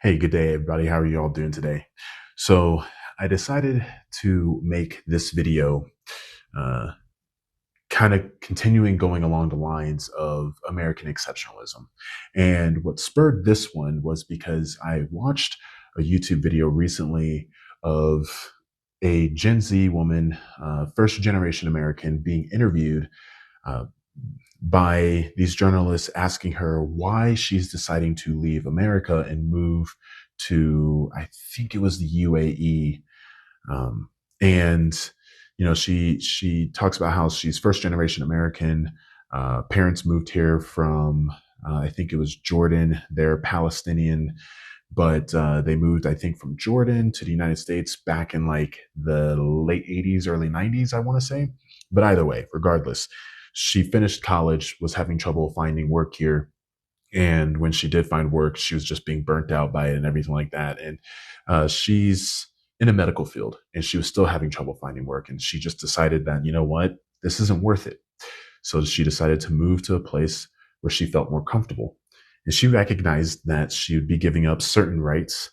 Hey, good day, everybody. How are you all doing today? So, I decided to make this video uh, kind of continuing going along the lines of American exceptionalism. And what spurred this one was because I watched a YouTube video recently of a Gen Z woman, first generation American, being interviewed uh, by these journalists asking her why she's deciding to leave America and move to, I think it was the UAE. And she talks about how she's first generation American. Parents moved here from I think it was Jordan. They're Palestinian, but they moved, I think, from Jordan to the United States back in like the late 80s, early 90s, I want to say. But either way, regardless, she finished college, was having trouble finding work here. And when she did find work, she was just being burnt out by it and everything like that. And she's in a medical field and she was still having trouble finding work. And she just decided that, you know what, this isn't worth it. So she decided to move to a place where she felt more comfortable. And she recognized that she would be giving up certain rights.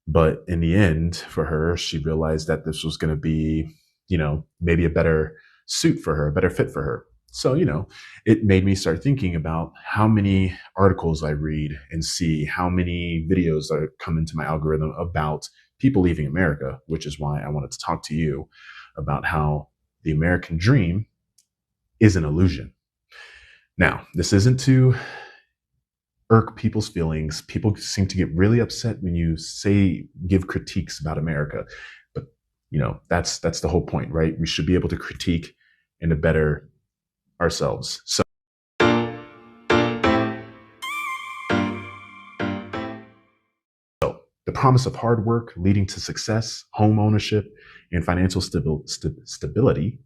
But in the end, for her, she realized that this was going to be, maybe a better suit for her, a better fit for her. So, it made me start thinking about how many articles I read and see, how many videos that come into my algorithm about people leaving America, which is why I wanted to talk to you about how the American dream is an illusion. Now, this isn't to irk people's feelings. People seem to get really upset when you give critiques about America. But, that's the whole point, right? We should be able to critique and to better ourselves. So the promise of hard work leading to success, home ownership, and financial stability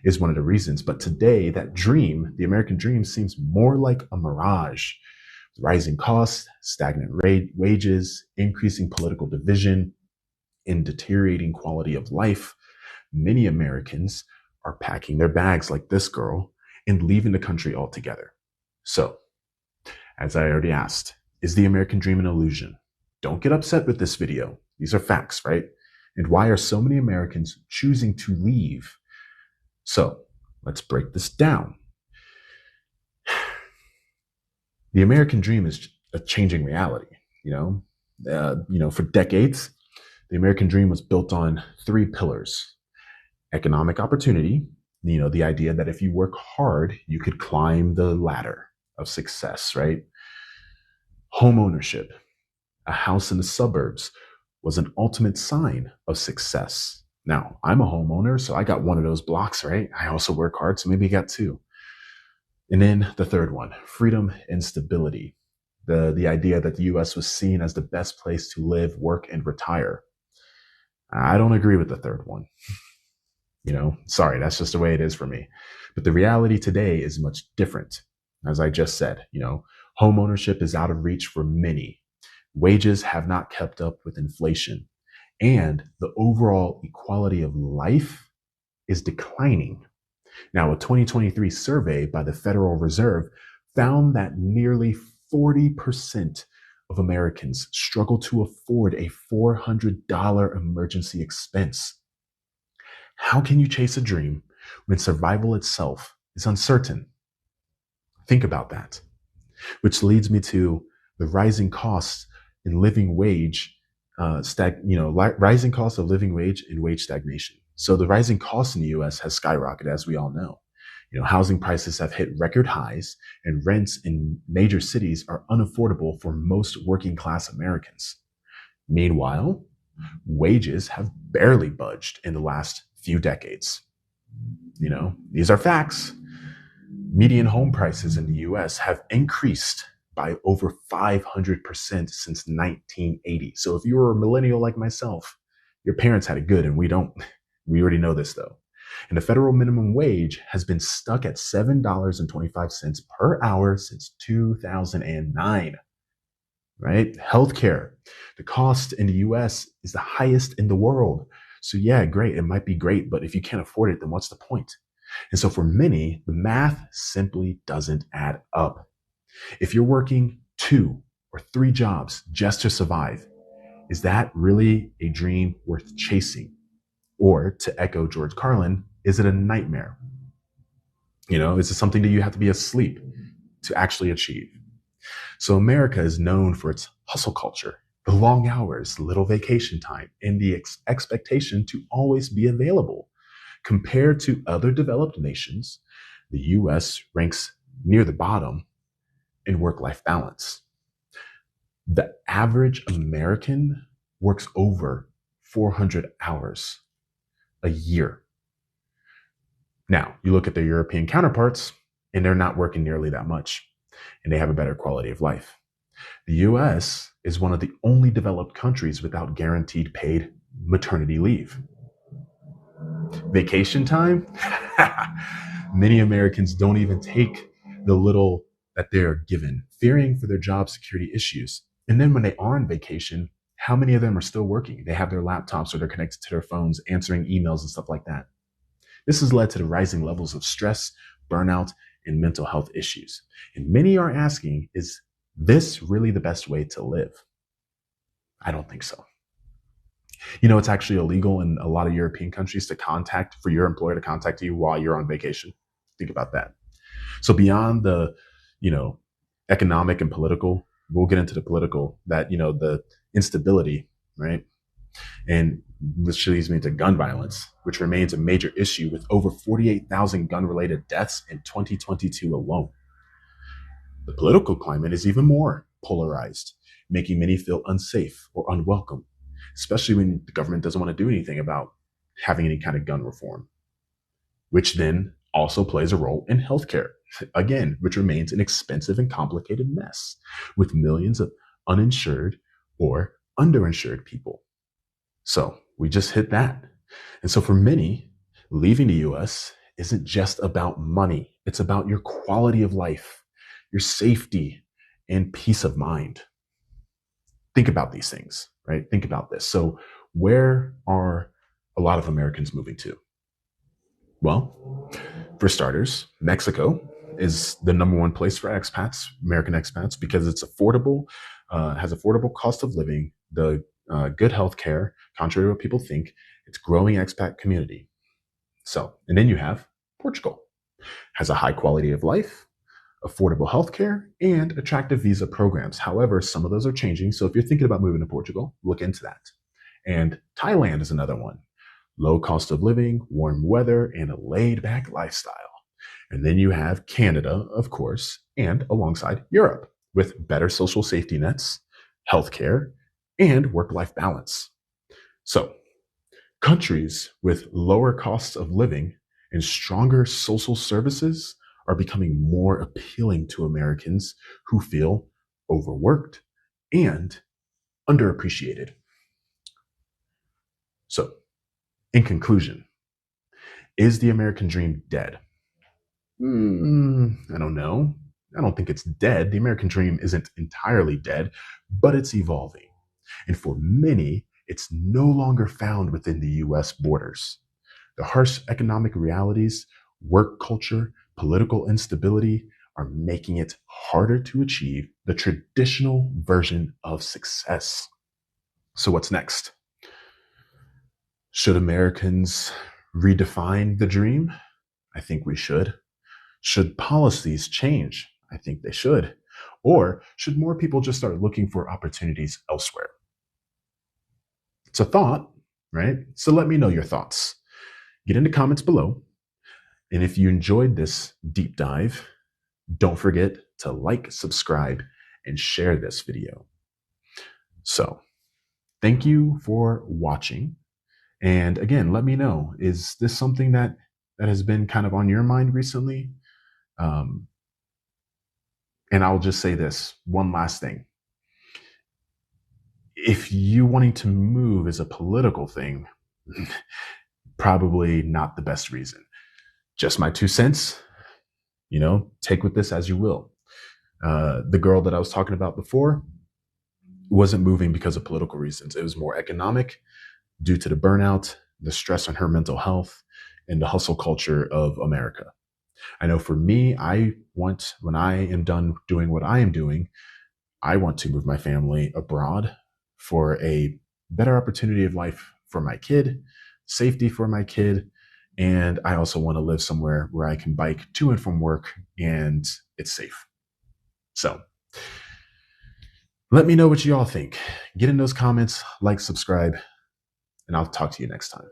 is one of the reasons. But today, that dream, the American dream, seems more like a mirage. Rising costs, stagnant wages, increasing political division, and deteriorating quality of life. Many Americans are packing their bags like this girl and leaving the country altogether. So, as I already asked, is the American dream an illusion? Don't get upset with this video. These are facts, right? And why are so many Americans choosing to leave? So, let's break this down. The American dream is a changing reality. For decades, the American dream was built on three pillars: economic opportunity, the idea that if you work hard, you could climb the ladder of success, right? Home ownership, a house in the suburbs was an ultimate sign of success. Now, I'm a homeowner, so I got one of those blocks, right? I also work hard, so maybe I got two. And then the third one, freedom and stability. The idea that the US was seen as the best place to live, work, and retire. I don't agree with the third one. Sorry, that's just the way it is for me. But the reality today is much different. As I just said, home ownership is out of reach for many. Wages have not kept up with inflation. And the overall equality of life is declining. Now, a 2023 survey by the Federal Reserve found that nearly 40% of Americans struggle to afford a $400 emergency expense. How can you chase a dream when survival itself is uncertain? Think about that. Which leads me to the rising costs in living wage, rising costs of living wage and wage stagnation. So the rising costs in the U.S. has skyrocketed, as we all know. Housing prices have hit record highs, and rents in major cities are unaffordable for most working class Americans. Meanwhile, wages have barely budged in the last few decades. These are facts. Median home prices in the US have increased by over 500% since 1980. So if you were a millennial like myself, your parents had it good and we don't. We already know this though. And the federal minimum wage has been stuck at $7.25 per hour since 2009. Right? Healthcare. The cost in the US is the highest in the world. So yeah, great. It might be great, but if you can't afford it, then what's the point? And so for many, the math simply doesn't add up. If you're working 2 or 3 jobs just to survive. Is that really a dream worth chasing? Or to echo George Carlin, is it a nightmare? Is it something that you have to be asleep to actually achieve? So America is known for its hustle culture, the long hours, little vacation time, and the expectation to always be available. Compared to other developed nations, the US ranks near the bottom in work life balance. The average American works over 400 hours a year. Now, you look at their European counterparts, and they're not working nearly that much, and they have a better quality of life. The US is one of the only developed countries without guaranteed paid maternity leave. Vacation time? Many Americans don't even take the little that they're given, fearing for their job security issues. And then when they are on vacation, how many of them are still working? They have their laptops or they're connected to their phones, answering emails and stuff like that. This has led to the rising levels of stress, burnout, and mental health issues. And many are asking, is this really the best way to live? I don't think so. It's actually illegal in a lot of European countries for your employer to contact you while you're on vacation. Think about that. So beyond the, economic and political, we'll get into the political, that, the instability, right? And which leads me to gun violence, which remains a major issue with over 48,000 gun-related deaths in 2022 alone. The political climate is even more polarized, making many feel unsafe or unwelcome, especially when the government doesn't want to do anything about having any kind of gun reform, which then also plays a role in healthcare, again, which remains an expensive and complicated mess with millions of uninsured or underinsured people. So we just hit that. And so for many, leaving the US isn't just about money. It's about your quality of life, your safety, and peace of mind. Think about these things, right? Think about this. So where are a lot of Americans moving to? Well, for starters, Mexico is the number one place for expats, American expats, because it's affordable, has affordable cost of living, the good health care, contrary to what people think. It's growing expat community. So, and then you have Portugal, has a high quality of life, affordable healthcare, and attractive visa programs. However, some of those are changing. So if you're thinking about moving to Portugal, look into that. And Thailand is another one. Low cost of living, warm weather, and a laid-back lifestyle. And then you have Canada, of course, and alongside Europe, with better social safety nets, healthcare, and work-life balance. So, countries with lower costs of living and stronger social services are becoming more appealing to Americans who feel overworked and underappreciated. So, in conclusion, is the American dream dead? I don't know. I don't think it's dead. The American dream isn't entirely dead, but it's evolving. And for many, it's no longer found within the US borders. The harsh economic realities, work culture, political instability are making it harder to achieve the traditional version of success. So what's next? Should Americans redefine the dream? I think we should. Should policies change? I think they should. Or should more people just start looking for opportunities elsewhere? It's a thought, right? So let me know your thoughts. Get in the comments below. And if you enjoyed this deep dive, don't forget to like, subscribe, and share this video. So thank you for watching. And again, let me know, is this something that has been kind of on your mind recently? And I'll just say this one last thing. If you wanting to move is a political thing, probably not the best reason. Just my 2 cents, take with this as you will. The girl that I was talking about before wasn't moving because of political reasons. It was more economic due to the burnout, the stress on her mental health, and the hustle culture of America. I know for me, when I am done doing what I am doing, I want to move my family abroad for a better opportunity of life for my kid, safety for my kid, and I also want to live somewhere where I can bike to and from work and it's safe. So let me know what you all think. Get in those comments, like, subscribe, and I'll talk to you next time.